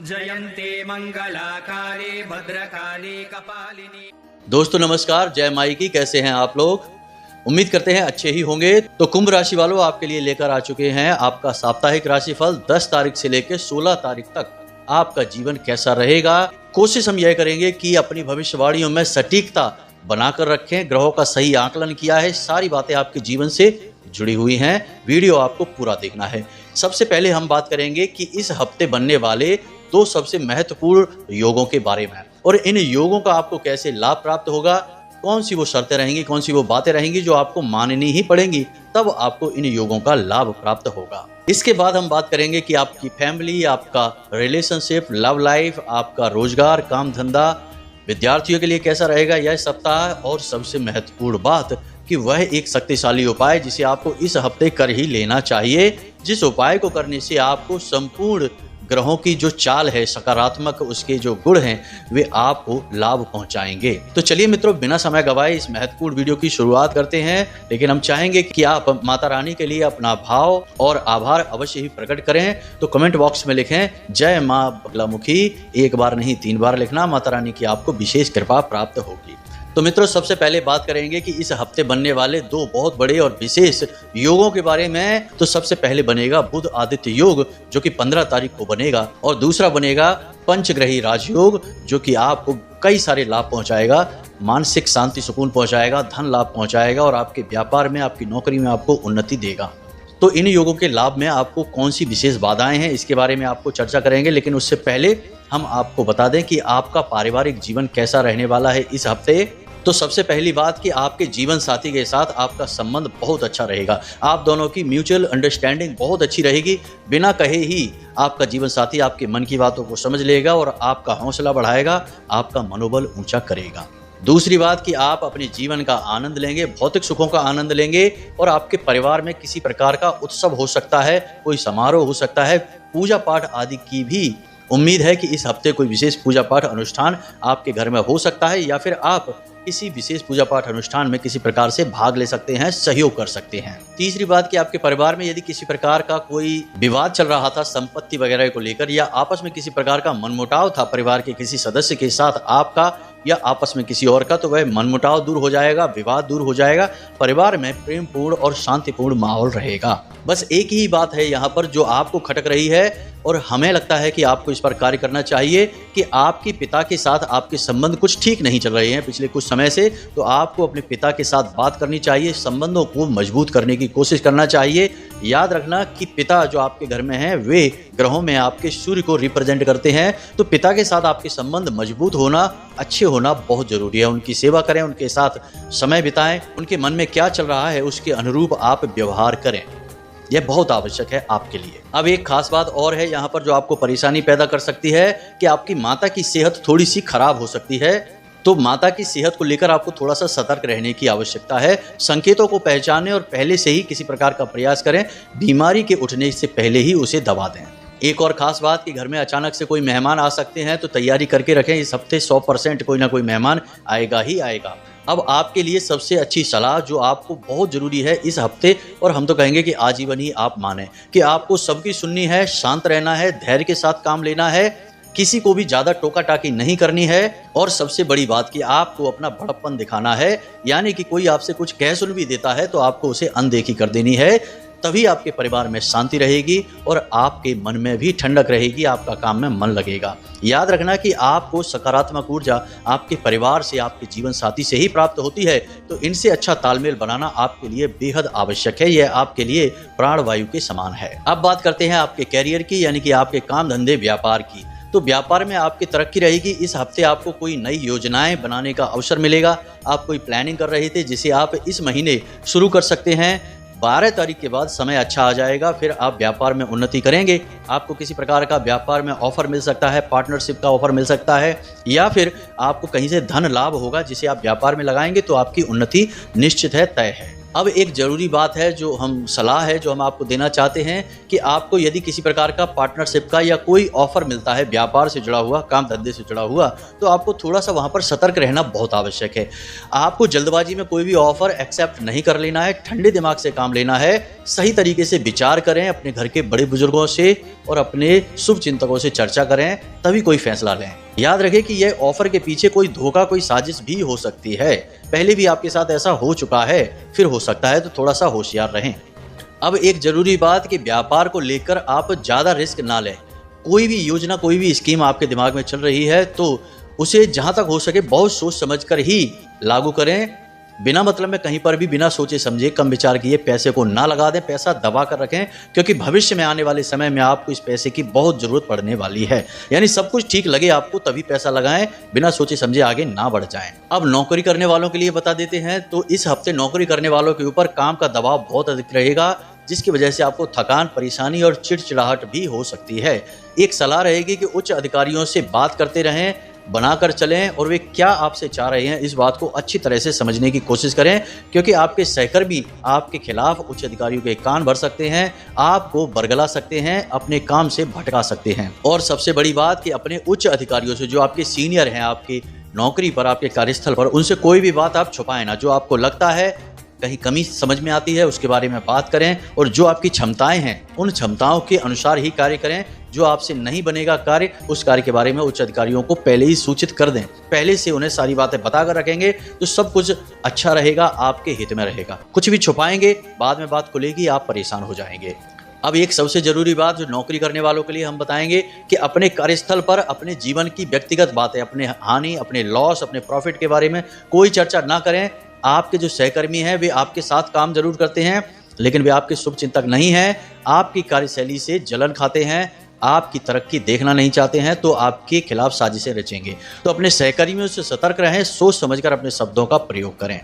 जयन्ते मंगलाकाले भद्रकाले कपालिनी। दोस्तों नमस्कार, जय माई की। कैसे हैं आप लोग? उम्मीद करते हैं अच्छे ही होंगे। तो कुंभ राशि वालों, आपके लिए लेकर आ चुके हैं आपका साप्ताहिक राशिफल 10 तारीख से लेकर 16 तारीख तक आपका जीवन कैसा रहेगा। कोशिश हम यह करेंगे कि अपनी भविष्यवाणियों में सटीकता बनाकर रखें। ग्रहों का सही आकलन किया है, सारी बातें आपके जीवन से जुड़ी हुई हैं। वीडियो आपको पूरा देखना है। सबसे पहले हम बात करेंगे कि इस हफ्ते बनने वाले 2 सबसे महत्वपूर्ण योगों के बारे में, और इन योगों का आपको कैसे लाभ प्राप्त होगा, कौन सी वो शर्तें रहेंगी, कौन सी वो बातें रहेंगी जो आपको माननी ही पड़ेंगी, तब आपको इन योगों का लाभ प्राप्त होगा। इसके बाद हम बात करेंगे कि आपकी फैमिली, आपका रिलेशनशिप, लव लाइफ, आपका रोजगार, काम धंधा, विद्यार्थियों के लिए कैसा रहेगा यह सप्ताह। और सबसे महत्वपूर्ण बात कि वह एक शक्तिशाली उपाय जिसे आपको इस हफ्ते कर ही लेना चाहिए, जिस उपाय को करने से आपको संपूर्ण ग्रहों की जो चाल है, सकारात्मक उसके जो गुण हैं, वे आपको लाभ पहुंचाएंगे। तो चलिए मित्रों, बिना समय गवाए इस महत्वपूर्ण वीडियो की शुरुआत करते हैं। लेकिन हम चाहेंगे कि आप माता रानी के लिए अपना भाव और आभार अवश्य ही प्रकट करें। तो कमेंट बॉक्स में लिखें जय मां बगलामुखी। एक बार नहीं 3 बार लिखना। माता रानी की आपको विशेष कृपा प्राप्त होगी। तो मित्रों, सबसे पहले बात करेंगे कि इस हफ्ते बनने वाले 2 बहुत बड़े और विशेष योगों के बारे में। तो सबसे पहले बनेगा बुध आदित्य योग, जो कि 15 तारीख को बनेगा, और दूसरा बनेगा पंचग्रही राजयोग, जो कि आपको कई सारे लाभ पहुंचाएगा, मानसिक शांति सुकून पहुंचाएगा, धन लाभ पहुंचाएगा, और आपके व्यापार में, आपकी नौकरी में आपको उन्नति देगा। तो इन योगों के लाभ में आपको कौन सी विशेष बाधाएं हैं, इसके बारे में आपको चर्चा करेंगे। लेकिन उससे पहले हम आपको बता दें कि आपका पारिवारिक जीवन कैसा रहने वाला है इस हफ्ते। तो सबसे पहली बात कि आपके जीवन साथी के साथ आपका संबंध बहुत अच्छा रहेगा। आप दोनों की म्यूचुअल अंडरस्टैंडिंग बहुत अच्छी रहेगी। बिना कहे ही आपका जीवन साथी आपके मन की बातों को समझ लेगा और आपका हौसला बढ़ाएगा, आपका मनोबल ऊंचा करेगा। दूसरी बात कि आप अपने जीवन का आनंद लेंगे, भौतिक सुखों का आनंद लेंगे, और आपके परिवार में किसी प्रकार का उत्सव हो सकता है, कोई समारोह हो सकता है, पूजा पाठ आदि की भी उम्मीद है कि इस हफ्ते कोई विशेष पूजा पाठ अनुष्ठान आपके घर में हो सकता है, या फिर आप किसी विशेष पूजा पाठ अनुष्ठान में किसी प्रकार से भाग ले सकते हैं, सहयोग कर सकते हैं। तीसरी बात कि आपके परिवार में यदि किसी प्रकार का कोई विवाद चल रहा था संपत्ति वगैरह को लेकर, या आपस में किसी प्रकार का मनमुटाव था परिवार के किसी सदस्य के साथ आपका या आपस में किसी और का, तो वह मनमुटाव दूर हो जाएगा, विवाद दूर हो जाएगा, परिवार में प्रेमपूर्ण और शांतिपूर्ण माहौल रहेगा। बस एक ही बात है यहाँ पर जो आपको खटक रही है, और हमें लगता है कि आपको इस पर कार्य करना चाहिए कि आपके पिता के साथ आपके संबंध कुछ ठीक नहीं चल रहे हैं पिछले कुछ समय से। तो आपको अपने पिता के साथ बात करनी चाहिए, संबंधों को मजबूत करने की कोशिश करना चाहिए। याद रखना कि पिता जो आपके घर में हैं, वे ग्रहों में आपके सूर्य को रिप्रेजेंट करते हैं। तो पिता के साथ आपके संबंध मजबूत होना, अच्छे होना बहुत जरूरी है। उनकी सेवा करें, उनके साथ समय बिताएं, उनके मन में क्या चल रहा है उसके अनुरूप आप व्यवहार करें। यह बहुत आवश्यक है आपके लिए। अब एक खास बात और है यहाँ पर जो आपको परेशानी पैदा कर सकती है कि आपकी माता की सेहत थोड़ी सी खराब हो सकती है। तो माता की सेहत को लेकर आपको थोड़ा सा सतर्क रहने की आवश्यकता है। संकेतों को पहचानें और पहले से ही किसी प्रकार का प्रयास करें। बीमारी के उठने से पहले ही उसे दबा दें। एक और खास बात कि घर में अचानक से कोई मेहमान आ सकते हैं, तो तैयारी करके रखें। इस हफ्ते 100% कोई ना कोई मेहमान आएगा ही आएगा। अब आपके लिए सबसे अच्छी सलाह जो आपको बहुत जरूरी है इस हफ्ते, और हम तो कहेंगे कि आजीवन ही आप माने, कि आपको सबकी सुननी है, शांत रहना है, धैर्य के साथ काम लेना है, किसी को भी ज्यादा टोका टाकी नहीं करनी है, और सबसे बड़ी बात कि आपको अपना बड़प्पन दिखाना है। यानी कि कोई आपसे कुछ कह सुन भी देता है तो आपको उसे अनदेखी कर देनी है। तभी आपके परिवार में शांति रहेगी और आपके मन में भी ठंडक रहेगी, आपका काम में मन लगेगा। याद रखना कि आपको सकारात्मक ऊर्जा आपके परिवार से, आपके जीवन साथी से ही प्राप्त होती है। तो इनसे अच्छा तालमेल बनाना आपके लिए बेहद आवश्यक है। यह आपके लिए प्राणवायु के समान है। अब बात करते हैं आपके कैरियर की, यानी कि आपके काम धंधे व्यापार की। तो व्यापार में आपकी तरक्की रहेगी। इस हफ्ते आपको कोई नई योजनाएं बनाने का अवसर मिलेगा। आप कोई प्लानिंग कर रहे थे जिसे आप इस महीने शुरू कर सकते हैं। 12 तारीख के बाद समय अच्छा आ जाएगा, फिर आप व्यापार में उन्नति करेंगे। आपको किसी प्रकार का व्यापार में ऑफर मिल सकता है, पार्टनरशिप का ऑफर मिल सकता है, या फिर आपको कहीं से धन लाभ होगा जिसे आप व्यापार में लगाएंगे, तो आपकी उन्नति निश्चित है, तय है। अब एक ज़रूरी बात है जो हम सलाह है जो हम आपको देना चाहते हैं कि आपको यदि किसी प्रकार का पार्टनरशिप का या कोई ऑफर मिलता है व्यापार से जुड़ा हुआ, काम धंधे से जुड़ा हुआ, तो आपको थोड़ा सा वहाँ पर सतर्क रहना बहुत आवश्यक है। आपको जल्दबाजी में कोई भी ऑफर एक्सेप्ट नहीं कर लेना है, ठंडे दिमाग से काम लेना है, सही तरीके से विचार करें, अपने घर के बड़े बुजुर्गों से और अपने शुभ चिंतकों से चर्चा करें, तभी कोई फैसला लें। याद रखें कि यह ऑफर के पीछे कोई धोखा, कोई साजिश भी हो सकती है। पहले भी आपके साथ ऐसा हो चुका है, फिर हो सकता है, तो थोड़ा सा होशियार रहें। अब एक जरूरी बात कि व्यापार को लेकर आप ज़्यादा रिस्क ना लें। कोई भी योजना, कोई भी स्कीम आपके दिमाग में चल रही है तो उसे जहाँ तक हो सके बहुत सोच समझकर ही लागू करें। बिना मतलब में कहीं पर भी बिना सोचे समझे, कम विचार किए पैसे को ना लगा दें, पैसा दबा कर रखें, क्योंकि भविष्य में आने वाले समय में आपको इस पैसे की बहुत ज़रूरत पड़ने वाली है। यानी सब कुछ ठीक लगे आपको तभी पैसा लगाएं, बिना सोचे समझे आगे ना बढ़ जाएं। अब नौकरी करने वालों के लिए बता देते हैं, तो इस हफ्ते नौकरी करने वालों के ऊपर काम का दबाव बहुत अधिक रहेगा, जिसकी वजह से आपको थकान, परेशानी और चिड़चिड़ाहट भी हो सकती है। एक सलाह रहेगी कि उच्च अधिकारियों से बात करते रहें, बनाकर चलें और वे क्या आपसे चाह रहे हैं इस बात को अच्छी तरह से समझने की कोशिश करें, क्योंकि आपके सहकर्मी आपके खिलाफ उच्च अधिकारियों के कान भर सकते हैं, आपको बरगला सकते हैं, अपने काम से भटका सकते हैं। और सबसे बड़ी बात कि अपने उच्च अधिकारियों से, जो आपके सीनियर हैं, आपकी नौकरी पर, आपके कार्यस्थल पर, उनसे कोई भी बात आप छुपाएं ना। जो आपको लगता है कहीं कमी समझ में आती है उसके बारे में बात करें, और जो आपकी क्षमताएं हैं उन क्षमताओं के अनुसार ही कार्य करें। जो आपसे नहीं बनेगा कार्य, उस कार्य के बारे में उच्च अधिकारियों को पहले ही सूचित कर दें। पहले से उन्हें सारी बातें बताकर रखेंगे तो सब कुछ अच्छा रहेगा, आपके हित में रहेगा। कुछ भी छुपाएंगे, बाद में बात खुलेगी, आप परेशान हो जाएंगे। अब एक सबसे जरूरी बात जो नौकरी करने वालों के लिए हम बताएंगे कि अपने कार्यस्थल पर अपने जीवन की व्यक्तिगत बातें, अपने हानि, अपने लॉस, अपने प्रॉफिट के बारे में कोई चर्चा ना करें। आपके जो सहकर्मी हैं वे आपके साथ काम जरूर करते हैं, लेकिन वे आपके शुभ चिंतक नहीं हैं, आपकी कार्यशैली से जलन खाते हैं, आपकी तरक्की देखना नहीं चाहते हैं, तो आपके खिलाफ साजिशें रचेंगे। तो अपने सहकर्मियों से सतर्क रहें, सोच समझकर अपने शब्दों का प्रयोग करें।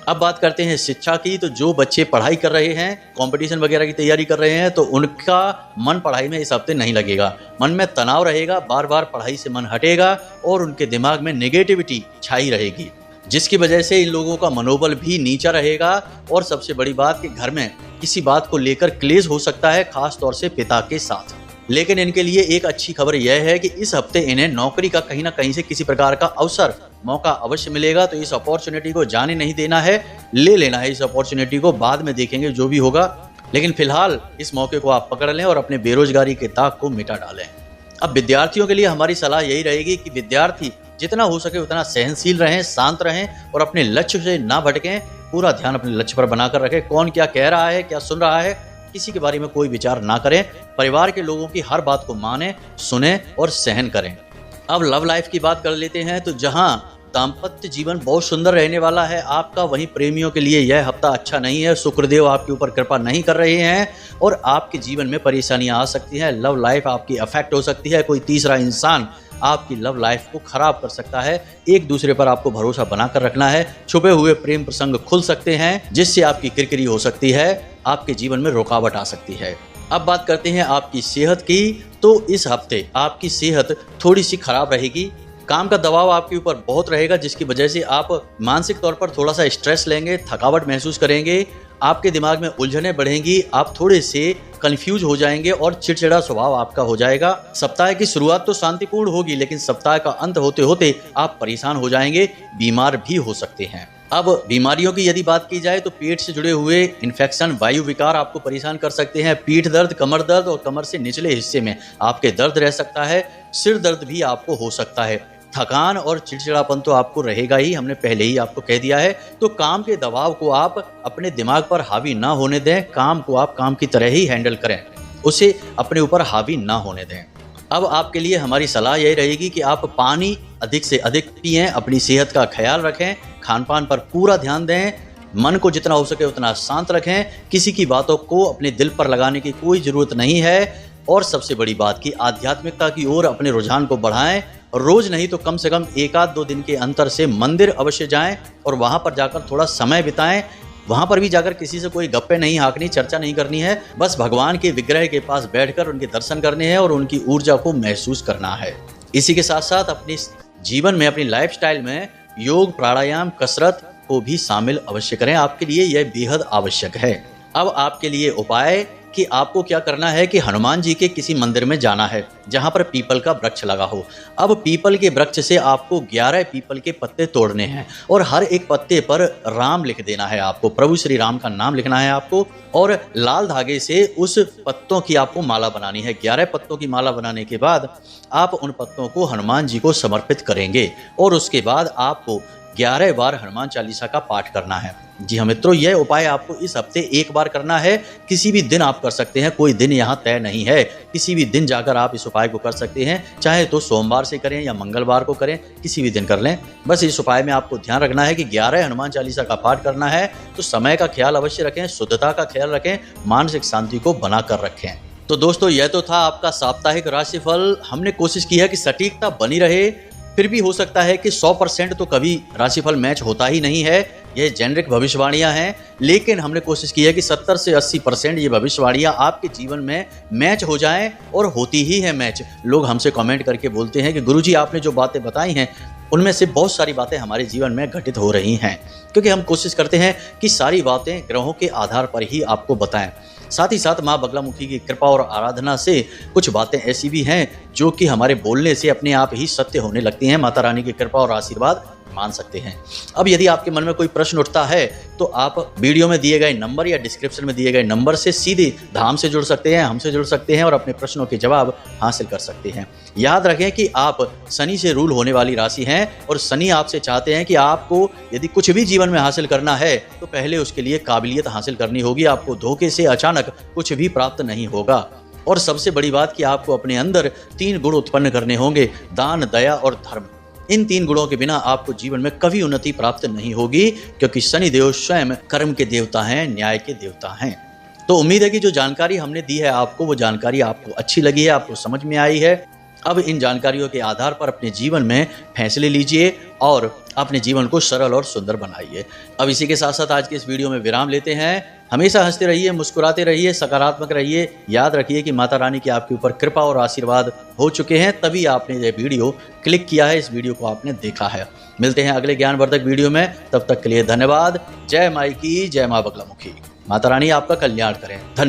अब बात करते हैं शिक्षा की। तो जो बच्चे पढ़ाई कर रहे हैं, कंपटीशन वगैरह की तैयारी कर रहे हैं, तो उनका मन पढ़ाई में इस हफ्ते नहीं लगेगा। मन में तनाव रहेगा, बार बार पढ़ाई से मन हटेगा और उनके दिमाग में नेगेटिविटी छाई रहेगी, जिसकी वजह से इन लोगों का मनोबल भी नीचा रहेगा। और सबसे बड़ी बात कि घर में किसी बात को लेकर क्लेश हो सकता है, खास तौर से पिता के साथ। लेकिन इनके लिए एक अच्छी खबर यह है कि इस हफ्ते इन्हें नौकरी का कहीं ना कहीं से किसी प्रकार का अवसर, मौका अवश्य मिलेगा। तो इस अपॉर्चुनिटी को जाने नहीं देना है, ले लेना है इस अपॉर्चुनिटी को, बाद में देखेंगे जो भी होगा। लेकिन फिलहाल इस मौके को आप पकड़ लें और अपने बेरोजगारी के दाग को मिटा डालें। अब विद्यार्थियों के लिए हमारी सलाह यही रहेगी कि विद्यार्थी जितना हो सके उतना सहनशील रहें, शांत रहें और अपने लक्ष्य से ना भटकें। पूरा ध्यान अपने लक्ष्य पर बनाकर रखें। कौन क्या कह रहा है, क्या सुन रहा है, किसी के बारे में कोई विचार ना करें। परिवार के लोगों की हर बात को माने, सुने और सहन करें। अब लव लाइफ की बात कर लेते हैं। तो जहां दाम्पत्य जीवन बहुत सुंदर रहने वाला है आपका, वहीं प्रेमियों के लिए यह हफ्ता अच्छा नहीं है। शुक्रदेव आपके ऊपर कृपा नहीं कर रहे हैं और आपके जीवन में परेशानियां आ सकती हैं। लव लाइफ आपकी अफेक्ट हो सकती है। कोई तीसरा इंसान आपकी लव लाइफ को खराब कर सकता है। एक दूसरे पर आपको भरोसा बनाकर रखना है। छुपे हुए प्रेम प्रसंग खुल सकते हैं, जिससे आपकी किरकिरी हो सकती है, आपके जीवन में रुकावट आ सकती है। अब बात करते हैं आपकी सेहत की। तो इस हफ्ते आपकी सेहत थोड़ी सी खराब रहेगी। काम का दबाव आपके ऊपर बहुत रहेगा, जिसकी वजह से आप मानसिक तौर पर थोड़ा सा स्ट्रेस लेंगे, थकावट महसूस करेंगे, आपके दिमाग में उलझनें बढ़ेंगी, आप थोड़े से कंफ्यूज हो जाएंगे और चिड़चिड़ा स्वभाव आपका हो जाएगा। सप्ताह की शुरुआत तो शांतिपूर्ण होगी, लेकिन सप्ताह का अंत होते होते आप परेशान हो जाएंगे, बीमार भी हो सकते हैं। अब बीमारियों की यदि बात की जाए तो पेट से जुड़े हुए इन्फेक्शन, वायु विकार आपको परेशान कर सकते हैं। पीठ दर्द, कमर दर्द और कमर से निचले हिस्से में आपके दर्द रह सकता है। सिर दर्द भी आपको हो सकता है। थकान और चिड़चिड़ापन तो आपको रहेगा ही, हमने पहले ही आपको कह दिया है। तो काम के दबाव को आप अपने दिमाग पर हावी ना होने दें। काम को आप काम की तरह ही हैंडल करें, उसे अपने ऊपर हावी ना होने दें। अब आपके लिए हमारी सलाह यही रहेगी कि आप पानी अधिक से अधिक पिएं, अपनी सेहत का ख्याल रखें, खान पान पर पूरा ध्यान दें, मन को जितना हो सके उतना शांत रखें। किसी की बातों को अपने दिल पर लगाने की कोई ज़रूरत नहीं है। और सबसे बड़ी बात कि आध्यात्मिकता की ओर अपने रुझान को बढ़ाएं। रोज नहीं तो कम से कम 1-2 दिन के अंतर से मंदिर अवश्य जाएं और वहां पर जाकर थोड़ा समय बिताएं। वहां पर भी जाकर किसी से कोई गप्पे नहीं हाँकनी, चर्चा नहीं करनी है। बस भगवान के विग्रह के पास बैठकर उनके दर्शन करने हैं और उनकी ऊर्जा को महसूस करना है। इसी के साथ साथ अपने जीवन में, अपनी लाइफस्टाइल में योग, प्राणायाम, कसरत को भी शामिल अवश्य करें, आपके लिए यह बेहद आवश्यक है। अब आपके लिए उपाय कि आपको क्या करना है कि हनुमान जी के किसी मंदिर में जाना है जहां पर पीपल का वृक्ष लगा हो। अब पीपल के वृक्ष से आपको 11 पीपल के पत्ते तोड़ने हैं और हर एक पत्ते पर राम लिख देना है आपको, प्रभु श्री राम का नाम लिखना है आपको, और लाल धागे से उस पत्तों की आपको माला बनानी है। 11 पत्तों की माला बनाने के बाद आप उन पत्तों को हनुमान जी को समर्पित करेंगे और उसके बाद आपको 11 बार हनुमान चालीसा का पाठ करना है। जी हाँ मित्रों, यह उपाय आपको इस हफ्ते एक बार करना है। किसी भी दिन आप कर सकते हैं, कोई दिन यहाँ तय नहीं है, किसी भी दिन जाकर आप इस उपाय को कर सकते हैं, चाहे तो सोमवार से करें या मंगलवार को करें, किसी भी दिन कर लें। बस इस उपाय में आपको ध्यान रखना है कि 11 हनुमान चालीसा का पाठ करना है, तो समय का ख्याल अवश्य रखें, शुद्धता का ख्याल रखें, मानसिक शांति को बनाकर रखें। तो दोस्तों, यह तो था आपका साप्ताहिक राशिफल। हमने कोशिश की है कि सटीकता बनी रहे, फिर भी हो सकता है कि 100% तो कभी राशिफल मैच होता ही नहीं है, ये जेनरिक भविष्यवाणियां हैं, लेकिन हमने कोशिश की है कि 70 से 80% ये भविष्यवाणियां आपके जीवन में मैच हो जाएं, और होती ही है मैच। लोग हमसे कमेंट करके बोलते हैं कि गुरुजी आपने जो बातें बताई हैं उनमें से बहुत सारी बातें हमारे जीवन में घटित हो रही हैं, क्योंकि हम कोशिश करते हैं कि सारी बातें ग्रहों के आधार पर ही आपको बताएं। साथ ही साथ माँ बगलामुखी की कृपा और आराधना से कुछ बातें ऐसी भी हैं जो कि हमारे बोलने से अपने आप ही सत्य होने लगती हैं। माता रानी की कृपा और आशीर्वाद मान सकते हैं। अब यदि आपके मन में कोई प्रश्न उठता है तो आप वीडियो में दिए गए नंबर या डिस्क्रिप्शन में दिए गए नंबर से सीधे धाम से जुड़ सकते हैं, हमसे जुड़ सकते हैं और अपने प्रश्नों के जवाब हासिल कर सकते हैं। याद रखें कि आप शनि से रूल होने वाली राशि हैं और शनि आपसे चाहते हैं कि आपको यदि कुछ भी जीवन में हासिल करना है तो पहले उसके लिए काबिलियत हासिल करनी होगी। आपको धोखे से अचानक कुछ भी प्राप्त नहीं होगा। और सबसे बड़ी बात कि आपको अपने अंदर 3 गुण उत्पन्न करने होंगे, दान, दया और धर्म। इन 3 गुणों के बिना आपको जीवन में कभी उन्नति प्राप्त नहीं होगी, क्योंकि शनिदेव स्वयं कर्म के देवता हैं, न्याय के देवता हैं। तो उम्मीद है कि जो जानकारी हमने दी है आपको, वो जानकारी आपको अच्छी लगी है, आपको समझ में आई है। अब इन जानकारियों के आधार पर अपने जीवन में फैसले लीजिए और अपने जीवन को सरल और सुंदर बनाइए। अब इसी के साथ साथ आज के इस वीडियो में विराम लेते हैं। हमेशा हंसते रहिए, मुस्कुराते रहिए, सकारात्मक रहिए। याद रखिए कि माता रानी की आपके ऊपर कृपा और आशीर्वाद हो चुके हैं, तभी आपने ये वीडियो क्लिक किया है, इस वीडियो को आपने देखा है। मिलते हैं अगले ज्ञानवर्धक वीडियो में, तब तक के लिए धन्यवाद। जय माई की, जय माँ बगलामुखी। माता रानी आपका कल्याण करें। धन्यवाद।